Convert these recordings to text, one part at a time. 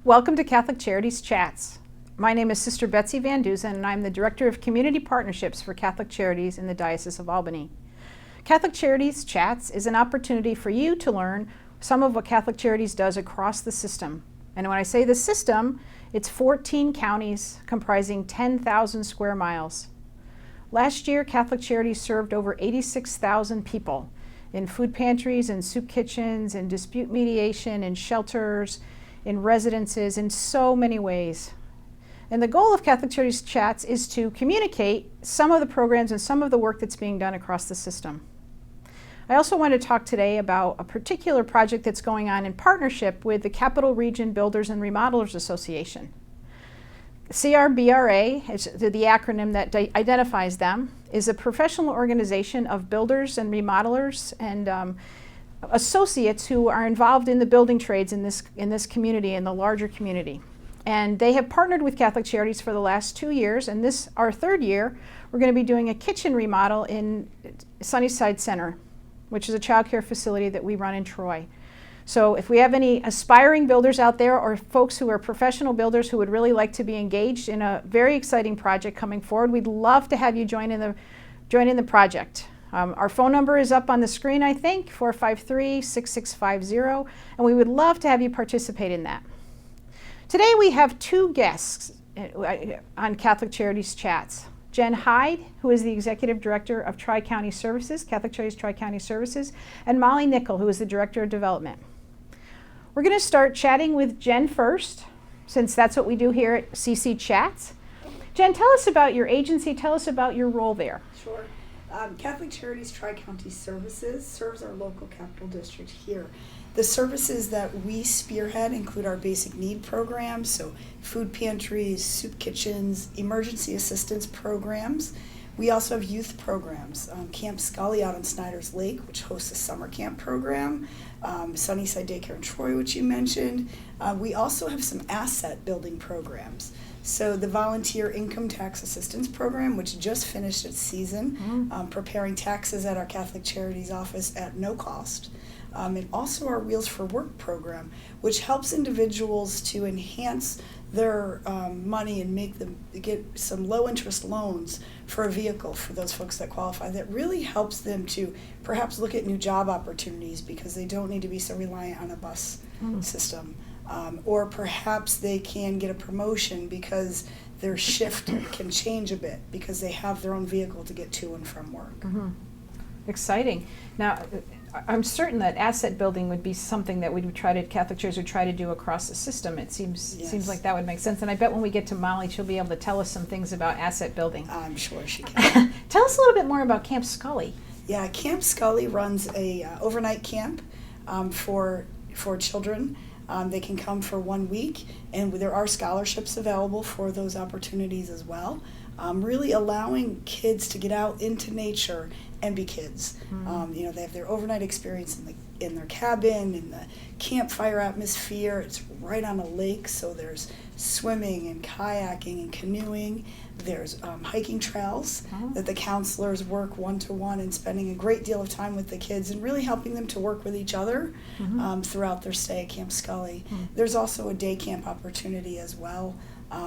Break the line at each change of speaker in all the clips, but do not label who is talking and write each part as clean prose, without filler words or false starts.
Welcome to Catholic Charities Chats. My name is Sister Betsy Van Duzen, and I'm the Director of Community Partnerships for Catholic Charities in the Diocese of Albany. Catholic Charities Chats is an opportunity for you to learn some of what Catholic Charities does across the system. And when I say the system, it's 14 counties comprising 10,000 square miles. Last year, Catholic Charities served over 86,000 people in food pantries and soup kitchens and dispute mediation and shelters, in residences, in so many ways. And the goal of Catholic Charities Chats is to communicate some of the programs and some of the work that's being done across the system. I also want to talk today about a particular project that's going on in partnership with the Capital Region Builders and Remodelers Association. CRBRA, is the acronym that identifies them, is a professional organization of builders and remodelers and associates who are involved in the building trades in this community, in the larger community. And they have partnered with Catholic Charities for the last 2 years, and this, our third year, we're going to be doing a kitchen remodel in Sunnyside Center, which is a child care facility that we run in Troy. So if we have any aspiring builders out there or folks who are professional builders who would really like to be engaged in a very exciting project coming forward, we'd love to have you join in the project. Our phone number is up on the screen, I think, 453-6650, and we would love to have you participate in that. Today we have two guests on Catholic Charities Chats. Jenn Hyde, who is the Executive Director of Tri-County Services, Catholic Charities Tri-County Services, and Nicol, who is the Director of Development. We're going to start chatting with Jenn first, since that's what we do here at CC Chats. Jenn, tell us about your agency, tell us about your role there.
Sure. Catholic Charities Tri-County Services serves our local capital district here. The services that we spearhead include our basic need programs, so food pantries, soup kitchens, emergency assistance programs. We also have youth programs, Camp Scully out on Snyder's Lake, which hosts a summer camp program, Sunnyside Daycare in Troy, which you mentioned. We also have some asset building programs. So the Volunteer Income Tax Assistance Program, which just finished its season, preparing taxes at our Catholic Charities office at no cost. And also our Wheels for Work program, which helps individuals to enhance their money and make them get some low interest loans for a vehicle for those folks that qualify. That really helps them to perhaps look at new job opportunities because they don't need to be so reliant on a bus system. Or perhaps they can get a promotion because their shift can change a bit because they have their own vehicle to get to and from work.
Mm-hmm. Exciting. Now, I'm certain that asset building would be something that Catholic Charities would try to do across the system. It seems like that would make sense. And I bet when we get to Molly, she'll be able to tell us some things about asset building.
I'm sure she can.
Tell us a little bit more about Camp Scully.
Yeah, Camp Scully runs a overnight camp for children. They can come for 1 week, and there are scholarships available for those opportunities as well. Really allowing kids to get out into nature and be kids. They have their overnight experience in their cabin, in the campfire atmosphere. It's right on a lake, so there's swimming and kayaking and canoeing. There's hiking trails that the counselors work one-to-one and spending a great deal of time with the kids and really helping them to work with each other throughout their stay at Camp Scully. There's also a day camp opportunity as well,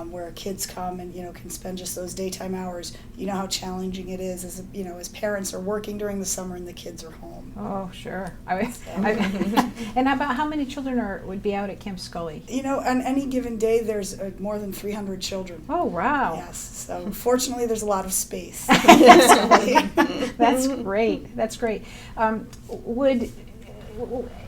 where kids come and can spend just those daytime hours. You know how challenging it is as parents are working during the summer and the kids are home.
Oh, sure. And about how many children would be out at Camp Scully?
On any given day, there's more than 300 children.
Oh, wow.
Yes. So fortunately, there's a lot of space.
That's great. That's great.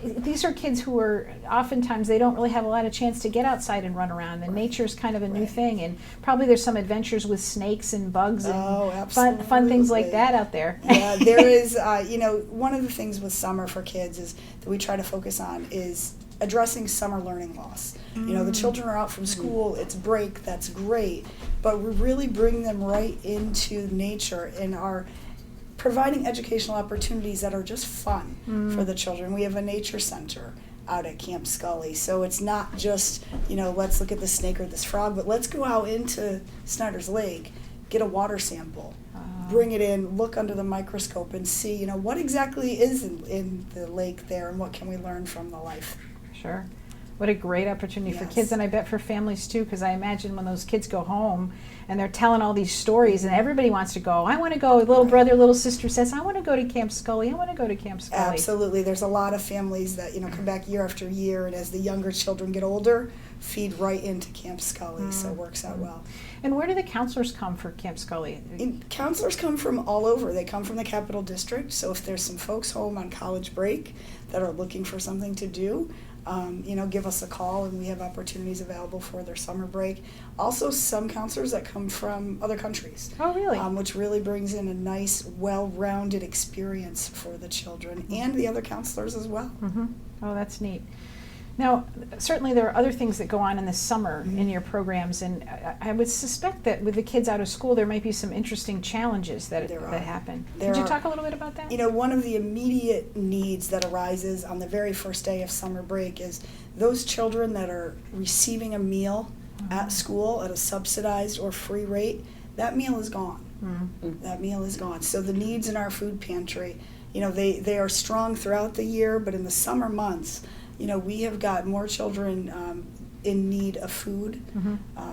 These are kids who are oftentimes they don't really have a lot of chance to get outside and run around, and nature is kind of a new thing, and probably there's some adventures with snakes and bugs and fun things like that out there.
Yeah, there is. One of the things with summer for kids is that we try to focus on is addressing summer learning loss. The children are out from school, it's break, that's great, but we really bring them right into nature and are providing educational opportunities that are just fun for the children. We have a nature center out at Camp Scully, so it's not just, let's look at this snake or this frog, but let's go out into Snyder's Lake, get a water sample, bring it in, look under the microscope and see, what exactly is in the lake there and what can we learn from the life.
Sure. What a great opportunity for
Yes.
kids, and I bet for families too, because I imagine when those kids go home and they're telling all these stories and everybody wants to go. I want to go. Little brother, little sister says, I want to go to Camp Scully. I want to go to Camp Scully.
Absolutely. There's a lot of families that, come back year after year, and as the younger children get older, feed right into Camp Scully, so it works out well.
And where do the counselors come for Camp Scully?
Counselors come from all over. They come from the Capital District, so if there's some folks home on college break that are looking for something to do, give us a call, and we have opportunities available for their summer break. Also, some counselors that come from other countries.
Oh, really?
Which really brings in a nice, well-rounded experience for the children and the other counselors as well.
Mm-hmm. Oh, that's neat. Now, certainly there are other things that go on in the summer in your programs, and I would suspect that with the kids out of school, there might be some interesting challenges that happen. Could you talk a little bit about that?
One of the immediate needs that arises on the very first day of summer break is those children that are receiving a meal at school at a subsidized or free rate, that meal is gone. That meal is gone. So the needs in our food pantry, they are strong throughout the year, but in the summer months, we have got more children in need of food.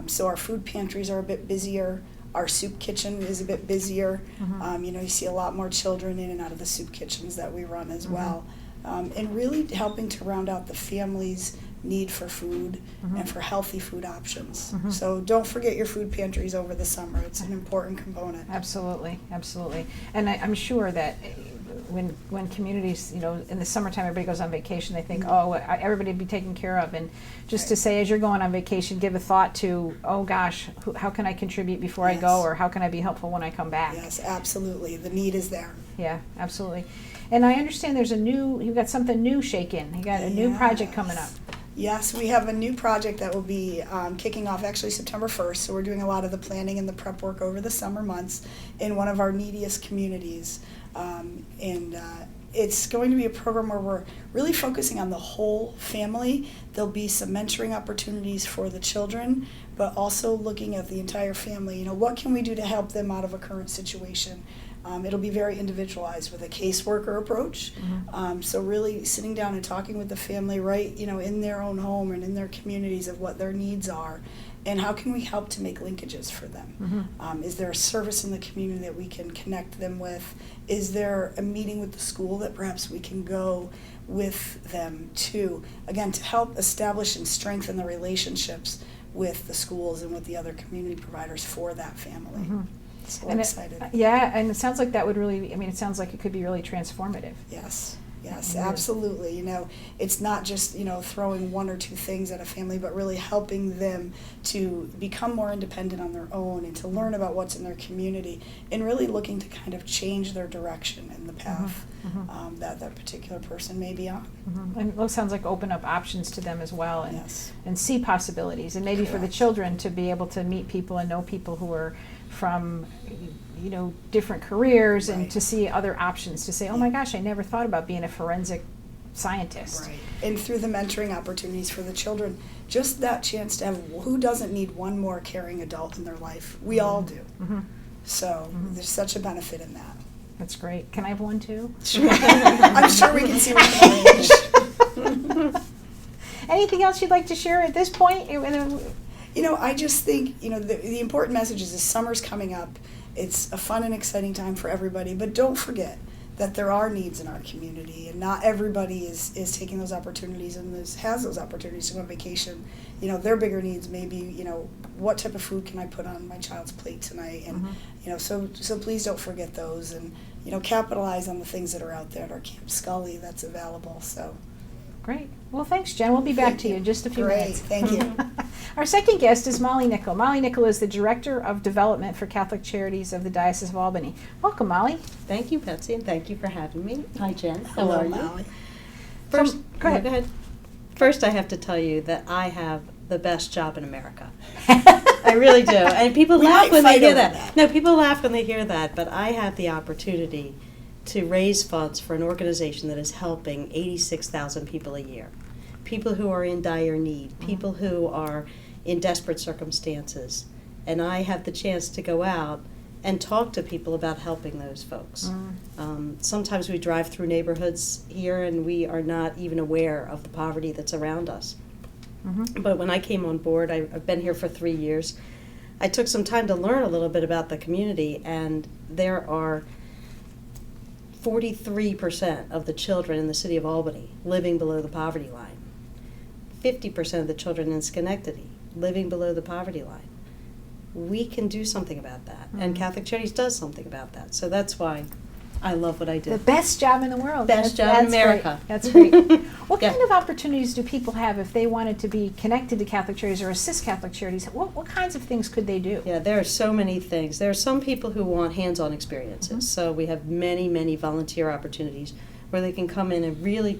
So our food pantries are a bit busier. Our soup kitchen is a bit busier. You see a lot more children in and out of the soup kitchens that we run as well. And really helping to round out the family's need for food and for healthy food options. So don't forget your food pantries over the summer. It's an important component.
Absolutely, absolutely. And I'm sure that when communities, in the summertime everybody goes on vacation, they think, everybody would be taken care of. And just to say, as you're going on vacation, give a thought to, oh gosh, how can I contribute before I go, or how can I be helpful when I come back?
Yes, absolutely. The need is there.
Yeah, absolutely. And I understand you've got something new shaking. You got a new project coming up.
Yes, we have a new project that will be kicking off actually September 1st. So we're doing a lot of the planning and the prep work over the summer months in one of our neediest communities. It's going to be a program where we're really focusing on the whole family. There'll be some mentoring opportunities for the children, but also looking at the entire family. What can we do to help them out of a current situation? It'll be very individualized with a caseworker approach. So really sitting down and talking with the family right, in their own home and in their communities of what their needs are, and how can we help to make linkages for them? Is there a service in the community that we can connect them with? Is there a meeting with the school that perhaps we can go with them to, again, to help establish and strengthen the relationships with the schools and with the other community providers for that family? So we're excited.
Yeah, and it sounds like that would really, it sounds like it could be really transformative.
Yes, absolutely. It's not just, throwing one or two things at a family, but really helping them to become more independent on their own and to learn about what's in their community and really looking to kind of change their direction in the path that particular person may be on.
And it sounds like open up options to them as well, and and see possibilities, and maybe
Correct.
for the children to be able to meet people and know people who are from different careers, and to see other options, to say, oh my gosh, I never thought about being a forensic scientist.
Right. And through the mentoring opportunities for the children, just that chance to have, who doesn't need one more caring adult in their life? We all do. So there's such a benefit in that.
That's great. Can I have one too?
Sure. I'm sure we can see what can arrange.
Anything else you'd like to share at this point?
I just think, the important message is the summer's coming up. It's a fun and exciting time for everybody, but don't forget that there are needs in our community, and not everybody is taking those opportunities and has those opportunities to go on vacation. Their bigger needs may be, what type of food can I put on my child's plate tonight? And, so please don't forget those, and, capitalize on the things that are out there at our Camp Scully that's available. So.
Great. Well, thanks, Jen. We'll be back to you in just a few minutes.
Thank you.
Our second guest is Molly Nicol. Molly Nicol is the Director of Development for Catholic Charities of the Diocese of Albany. Welcome, Molly.
Thank you, Betsy, and thank you for having me. Hi, Jen. How
Hello,
are you?
Molly.
First,
go ahead.
First, I have to tell you that I have the best job in America. I really do. And people laugh when they hear that. No, people laugh when they hear that, but I have the opportunity to raise funds for an organization that is helping 86,000 people a year. People who are in dire need, people who are in desperate circumstances. And I have the chance to go out and talk to people about helping those folks. Sometimes we drive through neighborhoods here and we are not even aware of the poverty that's around us. But when I came on board, I've been here for 3 years, I took some time to learn a little bit about the community, and there are 43% of the children in the city of Albany living below the poverty line. 50% of the children in Schenectady living below the poverty line. We can do something about that, and Catholic Charities does something about that. So that's why I love what I do.
The best job in the world.
Best job in America.
Great. That's great. What
Yeah.
kind of opportunities do people have if they wanted to be connected to Catholic Charities or assist Catholic Charities? What kinds of things could they do?
Yeah, there are so many things. There are some people who want hands-on experiences. So we have many, many volunteer opportunities where they can come in and really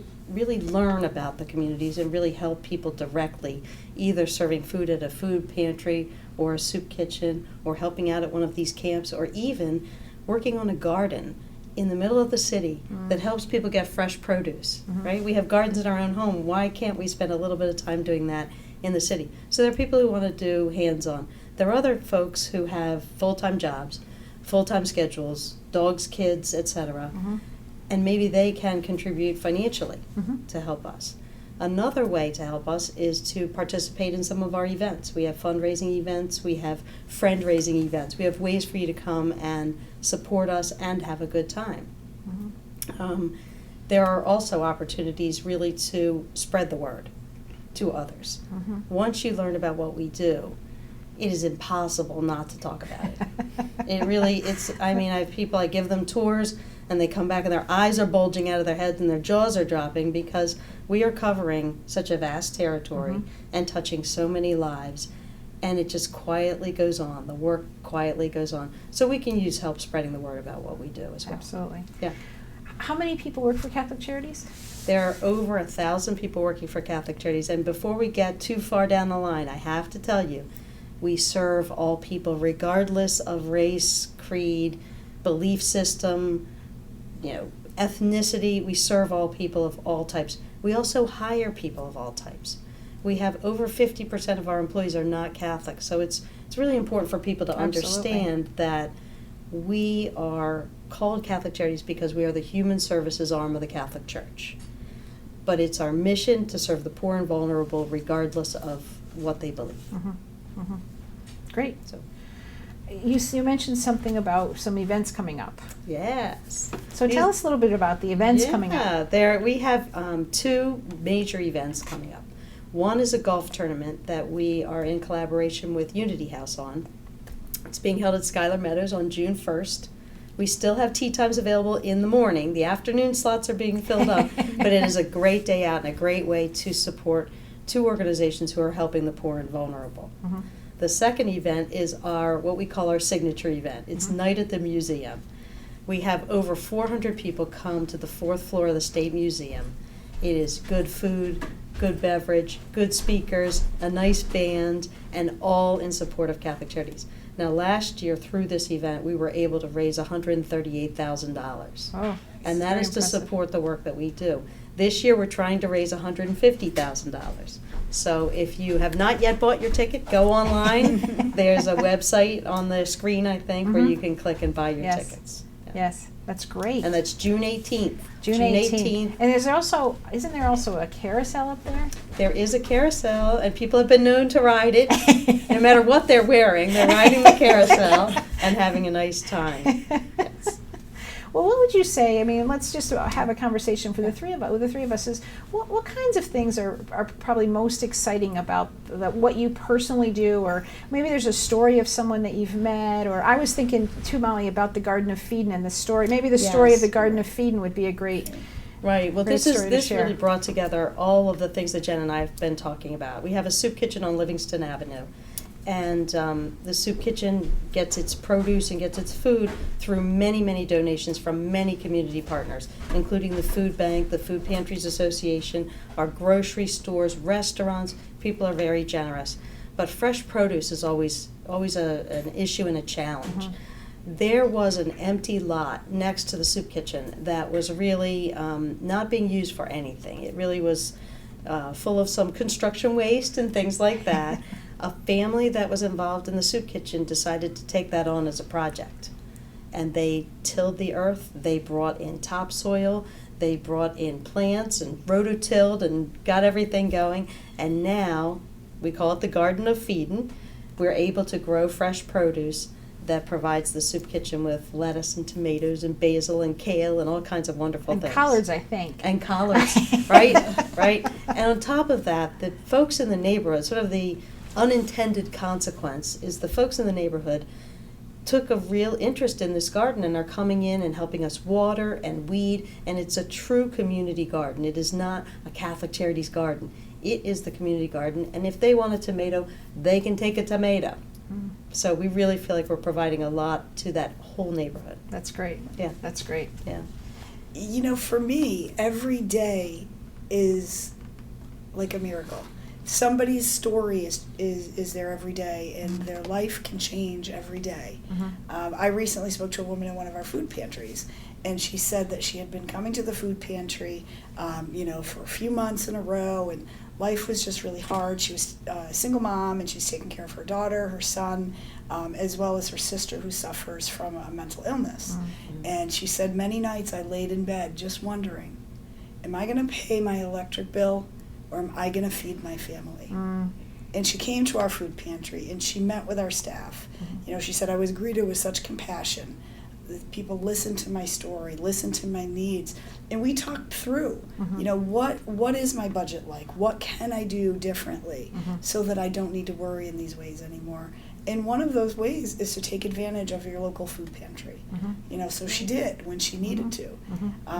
learn about the communities and really help people directly, either serving food at a food pantry or a soup kitchen, or helping out at one of these camps, or even working on a garden in the middle of the city that helps people get fresh produce, right? We have gardens in our own home. Why can't we spend a little bit of time doing that in the city? So there are people who want to do hands-on. There are other folks who have full-time jobs, full-time schedules, dogs, kids, etc., and maybe they can contribute financially to help us. Another way to help us is to participate in some of our events. We have fundraising events, we have friend-raising events. We have ways for you to come and support us and have a good time. There are also opportunities really to spread the word to others. Once you learn about what we do, it is impossible not to talk about it. I have people, I give them tours, and they come back and their eyes are bulging out of their heads and their jaws are dropping because we are covering such a vast territory and touching so many lives, and it just quietly goes on. The work quietly goes on. So we can use help spreading the word about what we do as well.
Absolutely.
Yeah.
How many people work for Catholic Charities?
There are over 1,000 people working for Catholic Charities, and before we get too far down the line, I have to tell you, we serve all people regardless of race, creed, belief system, ethnicity. We serve all people of all types. We also hire people of all types. We have over 50% of our employees are not Catholic, so it's really important for people to understand that we are called Catholic Charities because we are the human services arm of the Catholic Church. But it's our mission to serve the poor and vulnerable regardless of what they believe.
Great. So you mentioned something about some events coming up.
Yes.
So tell us a little bit about the events coming up.
We have 2 major events coming up. One is a golf tournament that we are in collaboration with Unity House on. It's being held at Schuyler Meadows on June 1st. We still have tea times available in the morning. The afternoon slots are being filled up, but it is a great day out and a great way to support 2 organizations who are helping the poor and vulnerable. The second event is what we call our signature event. It's Night at the Museum. We have over 400 people come to the 4th floor of the State Museum. It is good food, good beverage, good speakers, a nice band, and all in support of Catholic Charities. Now, last year, through this event, we were able to raise $138,000.
Oh,
and that is to support the work that we do. This year, we're trying to raise $150,000. So if you have not yet bought your ticket, go online. There's a website on the screen, I think, where you can click and buy your tickets. Yeah.
Yes, that's great.
And that's June 18th.
June 18th. And isn't there also a carousel up there?
There is a carousel, and people have been known to ride it. No matter what they're wearing, they're riding the carousel and having a nice time. Yes.
Well, what would you say? I mean, let's just have a conversation for the three of us. With the three of us, is what kinds of things are probably most exciting about what you personally do, or maybe there's a story of someone that you've met, or I was thinking too, Molly, about the Garden of Feedin and the story. Maybe the story of the Garden of Feedin would be a great.
Right. Well,
this
really brought together all of the things that Jen and I have been talking about. We have a soup kitchen on Livingston Avenue. And the soup kitchen gets its produce and gets its food through many, many donations from many community partners, including the Food Bank, the Food Pantries Association, our grocery stores, restaurants. People are very generous. But fresh produce is always an issue and a challenge. There was an empty lot next to the soup kitchen that was really not being used for anything. It really was full of some construction waste and things like that. A family that was involved in the soup kitchen decided to take that on as a project. and they tilled the earth. They brought in topsoil. They brought in plants and rototilled and got everything going. And now, we call it the Garden of Feedin. We're able to grow fresh produce that provides the soup kitchen with lettuce and tomatoes and basil and kale and all kinds of wonderful
And
things.
collards, I think.
And collards, right, right. And on top of that, the folks in the neighborhood, sort of the unintended consequence is the folks in the neighborhood took a real interest in this garden and are coming in and helping us water and weed, and it's a true community garden. It is not a Catholic Charities garden. It is the community garden, and if they want a tomato, they can take a tomato. So we really feel like we're providing a lot to that whole neighborhood.
That's great.
Yeah.
That's great.
Yeah.
You know, for me, every day is like a miracle. Somebody's story is there every day, and their life can change every day. I recently spoke to a woman in one of our food pantries, and she said that she had been coming to the food pantry, for a few months in a row, and life was just really hard. She was a single mom, and she's taking care of her daughter, her son, as well as her sister who suffers from a mental illness. And she said, many nights I laid in bed just wondering, am I going to pay my electric bill, or am I going to feed my family? And she came to our food pantry, and she met with our staff. She said, I was greeted with such compassion. People listened to my story, listened to my needs, and we talked through, what is my budget like? What can I do differently so that I don't need to worry in these ways anymore? And one of those ways is to take advantage of your local food pantry. So she did when she needed to.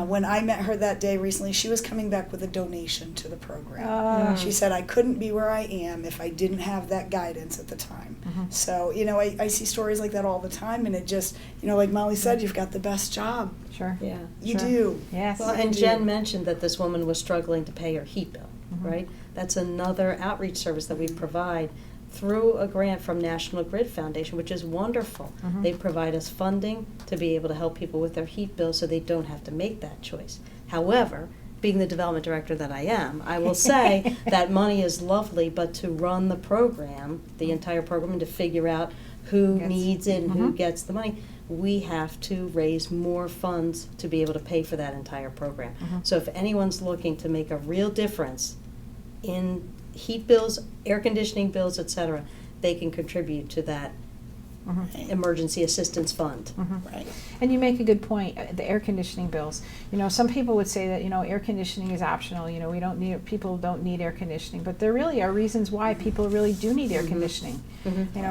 When I met her that day recently, she was coming back with a donation to the program. She said, I couldn't be where I am if I didn't have that guidance at the time. So, I see stories like that all the time, and it just, like Molly said, you've got the best job.
Sure.
Yeah.
You do.
Yes.
Well, and Jenn mentioned that this woman was struggling to pay her heat bill, right? That's another outreach service that we provide through a grant from National Grid Foundation, which is wonderful. They provide us funding to be able to help people with their heat bill so they don't have to make that choice. However, being the development director that I am, I will say that money is lovely, but to run the program, the entire program, and to figure out who needs it and who gets the money, we have to raise more funds to be able to pay for that entire program. So if anyone's looking to make a real difference in heat bills, air conditioning bills, etc., they can contribute to that emergency assistance fund.
Right.
And you make a good point, the air conditioning bills. Some people would say that, air conditioning is optional, people don't need air conditioning, but there really are reasons why people really do need air conditioning.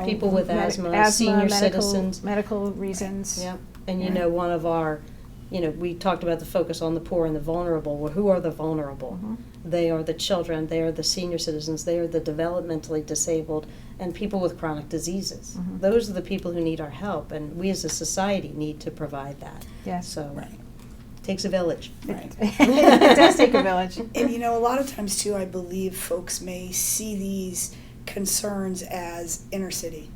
People with asthma, senior citizens.
Medical reasons.
Yeah, and one of our, we talked about the focus on the poor and the vulnerable. Well, who are the vulnerable? They are the children, they are the senior citizens, they are the developmentally disabled, and people with chronic diseases. Those are the people who need our help, and we as a society need to provide that.
Yes.
So it takes a village.
Right.
It does take a village.
And a lot of times too, I believe folks may see these concerns as inner city.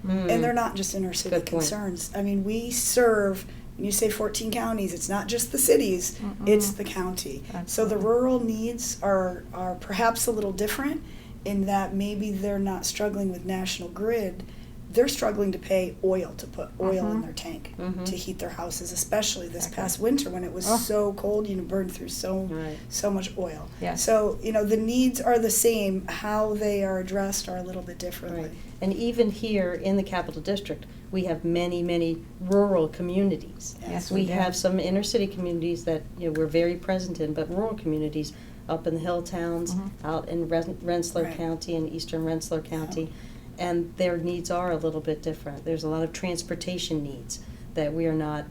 And they're not just inner city concerns. I mean, we serve, when you say 14 counties, it's not just the cities, it's the county.
Absolutely.
So the rural needs are perhaps a little different in that maybe they're not struggling with National Grid. They're struggling to pay to put oil in their tank to heat their houses, especially this past winter when it was so cold, burned through so much oil.
Yes.
So, the needs are the same, how they are addressed are a little bit differently.
Right. And even here in the Capital District, we have many, many rural communities.
Yes,
we
do.
have some inner city communities that we're very present in, but rural communities up in the hill towns, out in Rensselaer County and eastern Rensselaer County, and their needs are a little bit different. There's a lot of transportation needs that we are not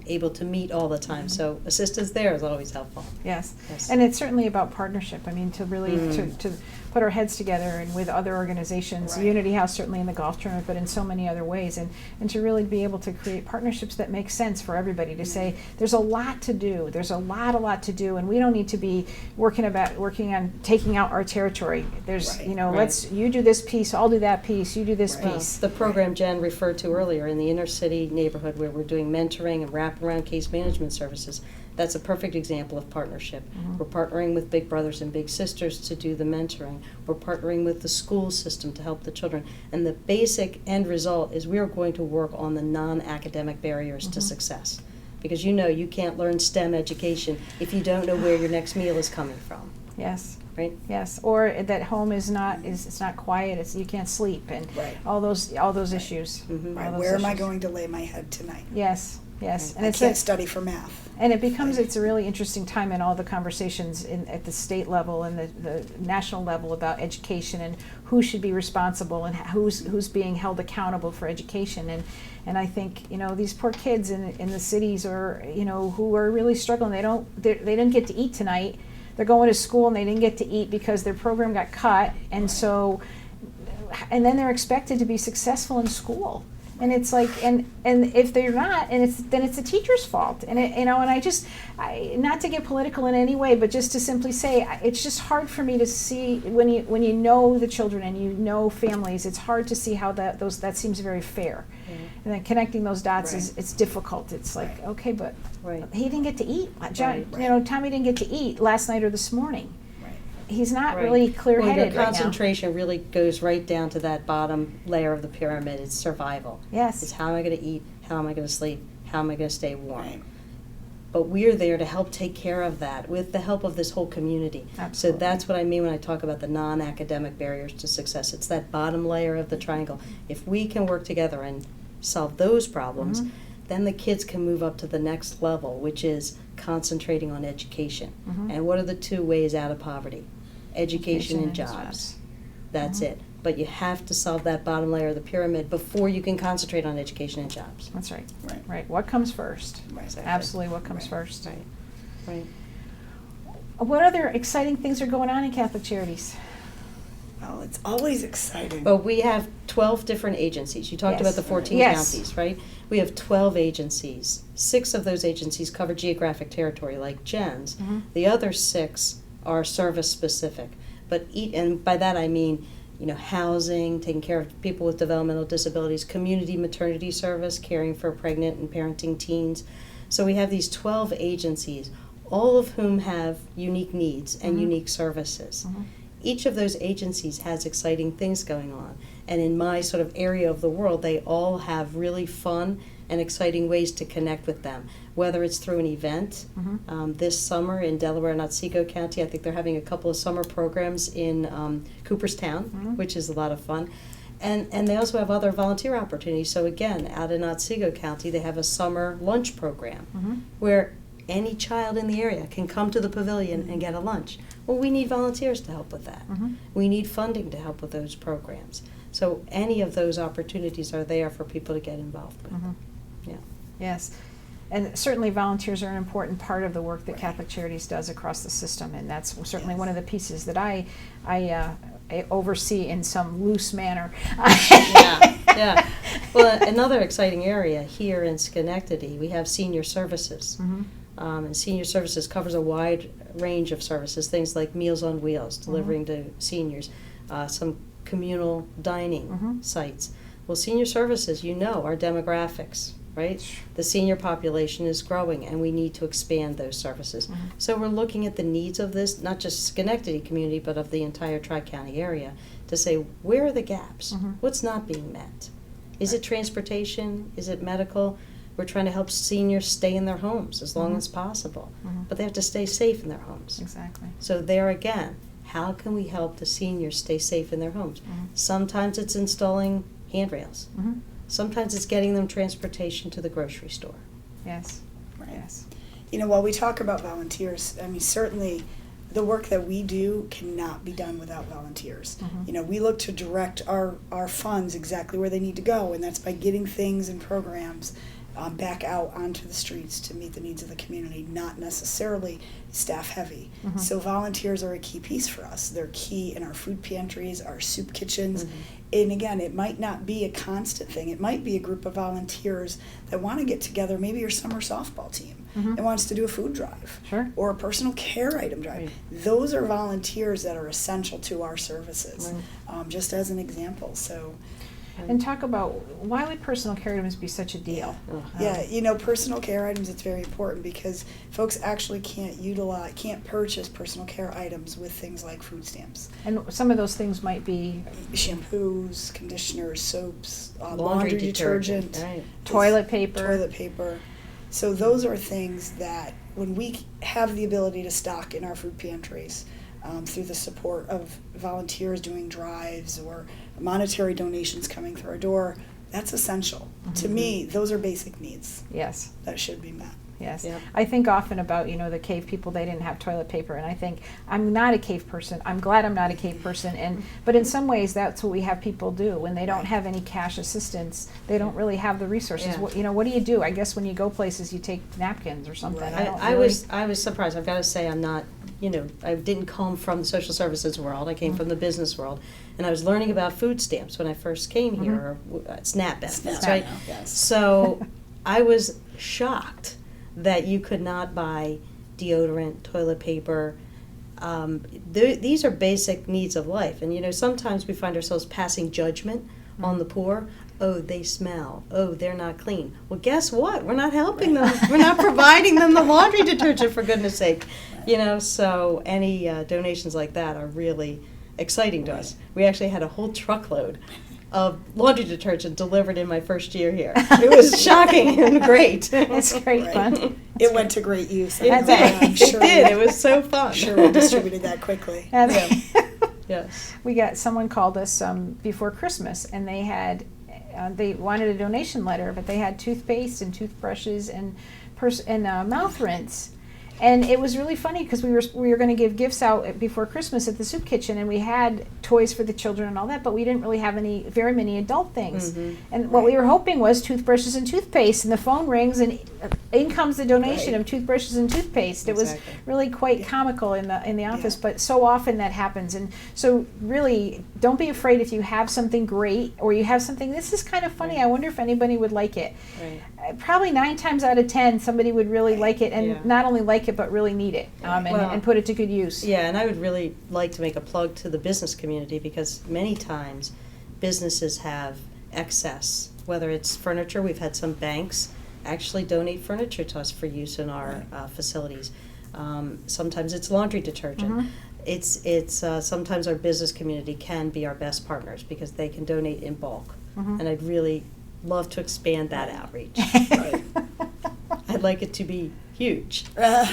able to meet all the time. So assistance there is always helpful.
Yes. And it's certainly about partnership. I mean, to really to put our heads together and with other organizations, Unity House certainly in the golf tournament, but in so many other ways, and to really be able to create partnerships that make sense for everybody, to say there's a lot to do, there's a lot to do, and we don't need to be working on taking out our territory. There's let's you do this piece, I'll do that piece, you do this piece.
The program Jenn referred to earlier in the inner city neighborhood where where we're doing mentoring and wraparound case management services. That's a perfect example of partnership. We're partnering with big brothers and big sisters to do the mentoring. We're partnering with the school system to help the children. And the basic end result is we are going to work on the non-academic barriers to success. Because you can't learn STEM education if you don't know where your next meal is coming from.
Yes.
Right?
Yes, or that home is not it's not quiet. You can't sleep, and all those issues.
Right. Where am I going to lay my head tonight?
Yes, yes, and
I can't study for math.
And it becomes it's a really interesting time in all the conversations at the state level and the national level about education and who should be responsible and who's being held accountable for education. And I think these poor kids in the cities or who are really struggling. They didn't get to eat tonight. They're going to school and they didn't get to eat because their program got cut, and then they're expected to be successful in school, and it's like, and if they're not, then it's the teacher's fault, and not to get political in any way, but just to simply say it's just hard for me to see when you know the children and families, it's hard to see how that seems very fair. And then connecting those dots it's difficult. It's like, okay, but he didn't get to eat. Tommy didn't get to eat last night or this morning. He's not really clear-headed
your concentration really goes right down to that bottom layer of the pyramid. It's survival.
Yes.
It's how am I going to eat? How am I going to sleep? How am I going to stay warm? But we're there to help take care of that with the help of this whole community.
Absolutely.
So that's what I mean when I talk about the non-academic barriers to success. It's that bottom layer of the triangle. If we can work together and solve those problems, then the kids can move up to the next level, which is concentrating on education. And what are the two ways out of poverty? Education and jobs. That's it. But you have to solve that bottom layer of the pyramid before you can concentrate on education and jobs.
That's right. Right. What comes first?
Exactly.
Absolutely what comes first.
Right.
What other exciting things are going on in Catholic Charities?
Well, it's always exciting.
But we have 12 different agencies. You talked about the 14 counties, right? We have 12 agencies. 6 of those agencies cover geographic territory, like Jenn's. The other 6 are service specific. And by that I mean, housing, taking care of people with developmental disabilities, community maternity service, caring for pregnant and parenting teens. So we have these 12 agencies, all of whom have unique needs and unique services. Each of those agencies has exciting things going on. And in my sort of area of the world, they all have really fun and exciting ways to connect with them, whether it's through an event. This summer in Delaware and Otsego County, I think they're having a couple of summer programs in Cooperstown, which is a lot of fun. And they also have other volunteer opportunities. So again, out in Otsego County, they have a summer lunch program where any child in the area can come to the pavilion and get a lunch. Well, we need volunteers to help with that. We need funding to help with those programs. So any of those opportunities are there for people to get involved with.
Yes. And certainly volunteers are an important part of the work that Catholic Charities does across the system, and that's certainly one of the pieces that I oversee in some loose manner.
Well, another exciting area here in Schenectady, we have senior services. And senior services covers a wide range of services, things like Meals on Wheels, delivering to seniors, some communal dining sites. Well, senior services, our demographics, right? The senior population is growing, and we need to expand those services. So we're looking at the needs of this, not just Schenectady community, but of the entire Tri-County area, to say, where are the gaps? What's not being met? Is it transportation? Is it medical? We're trying to help seniors stay in their homes as long as possible, but they have to stay safe in their homes.
Exactly.
So there again, how can we help the seniors stay safe in their homes? Sometimes it's installing handrails. Sometimes it's getting them transportation to the grocery store.
Yes.
Yes. While we talk about volunteers, certainly the work that we do cannot be done without volunteers. We look to direct our funds exactly where they need to go, and that's by getting things and programs back out onto the streets to meet the needs of the community, not necessarily staff heavy. So volunteers are a key piece for us. They're key in our food pantries, our soup kitchens. And again, it might not be a constant thing. It might be a group of volunteers that want to get together, maybe your summer softball team, and wants to do a food drive or a personal care item drive. Those are volunteers that are essential to our services, just as an example. So
And talk about, why would personal care items be such a deal?
Yeah, personal care items, it's very important because folks actually can't purchase personal care items with things like food stamps.
And some of those things might be
Shampoos, conditioners, soaps,
Laundry detergent,
detergent,
toilet paper.
So those are things that when we have the ability to stock in our food pantries, through the support of volunteers doing drives or monetary donations coming through our door, that's essential. To me, those are basic needs.
Yes.
That should be met.
Yes.
Yep.
I think often about, the cave people, they didn't have toilet paper, and I think I'm not a cave person. I'm glad I'm not a cave person, but in some ways that's what we have people do. When they don't have any cash assistance, they don't really have the resources.
Yeah.
What do you do? I guess when you go places, you take napkins or something.
Right.
I was surprised. I've got to say, I'm not, I didn't come from the social services world. I came from the business world, and I was learning about food stamps when I first came here, or SNAP benefits, right?
Yes.
So I was shocked that you could not buy deodorant, toilet paper. These are basic needs of life. And, sometimes we find ourselves passing judgment on the poor. Oh, they smell. Oh, they're not clean. Well, guess what? We're not helping them. We're not providing them the laundry detergent, for goodness sake. So any donations like that are really exciting to us. We actually had a whole truckload of laundry detergent delivered in my first year here. It was shocking and great.
It's great fun.
It went to great use.
It did. It was so fun.
I'm sure we distributed that quickly.
And
Yes.
someone called us before Christmas, and they wanted a donation letter, but they had toothpaste and toothbrushes and mouth rinse. And it was really funny because we were going to give gifts out before Christmas at the soup kitchen, and we had toys for the children and all that, but we didn't really have very many adult things. And what we were hoping was toothbrushes and toothpaste, and the phone rings, and in comes the donation of toothbrushes and toothpaste. It was really quite comical in the office, but so often that happens. And so really, don't be afraid if you have something great or you have something, this is kind of funny, I wonder if anybody would like it. Probably 9 times out of 10 somebody would really like it, and not only like it but really need it, and put it to good use.
Yeah, and I would really like to make a plug to the business community, because many times businesses have excess, whether it's furniture. We've had some banks actually donate furniture to us for use in our facilities. Sometimes it's laundry detergent. It's sometimes our business community can be our best partners because they can donate in bulk, and I'd really love to expand that outreach. I'd like it to be huge.
Right.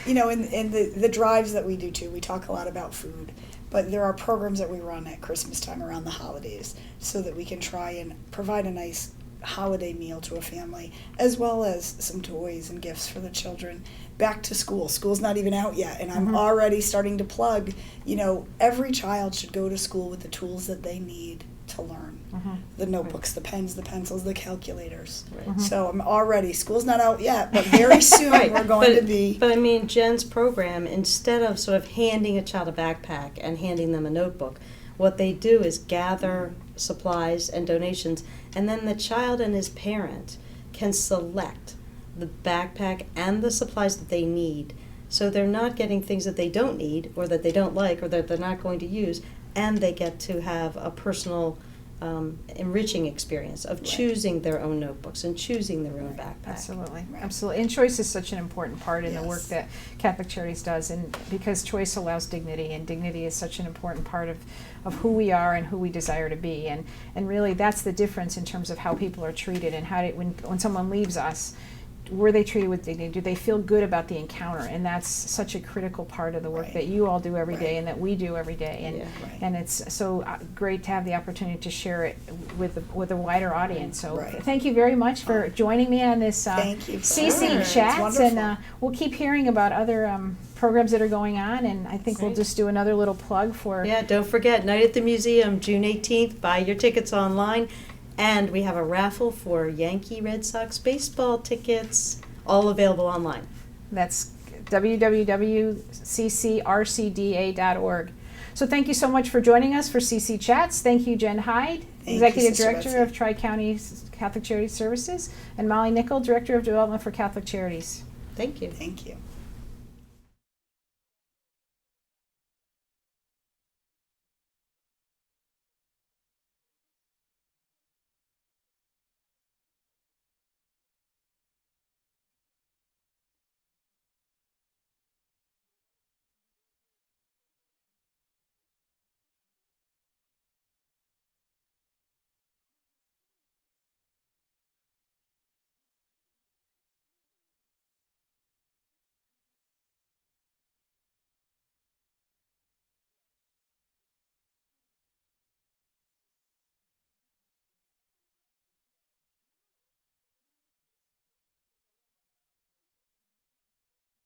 Yeah. In the drives that we do too, we talk a lot about food, but there are programs that we run at Christmas time around the holidays so that we can try and provide a nice holiday meal to a family, as well as some toys and gifts for the children. Back to school. School's not even out yet, and I'm already starting to plug, every child should go to school with the tools that they need to learn. The notebooks, the pens, the pencils, the calculators. So I'm already, school's not out yet, but very soon we're going to be.
But I mean, Jenn's program, instead of sort of handing a child a backpack and handing them a notebook, what they do is gather supplies and donations, and then the child and his parent can select the backpack and the supplies that they need, so they're not getting things that they don't need or that they don't like or that they're not going to use, and they get to have a personal enriching experience of choosing their own notebooks and choosing their own backpack.
Absolutely. Absolutely. And choice is such an important part in the work that Catholic Charities does, and because choice allows dignity, and dignity is such an important part of who we are and who we desire to be, and really that's the difference in terms of how people are treated, and when someone leaves us, were they treated with dignity? Do they feel good about the encounter? And that's such a critical part of the work that you all do every day and that we do every day. And it's so great to have the opportunity to share it with a wider audience. So thank you very much for joining me on this SACC Chats. And we'll keep hearing about other programs that are going on. And I think we'll just do another little plug for...
Yeah, don't forget, Night at the Museum, June 18th. Buy your tickets online. And we have a raffle for Yankee Red Sox baseball tickets, all available online.
That's www.ccrcda.org. So thank you so much for joining us for SACC Chats. Thank you, Jenn Hyde, Executive Director of Tri-County Catholic Charities Services, and Molly Nicol, Director of Development for Catholic Charities.
Thank you.
Thank you.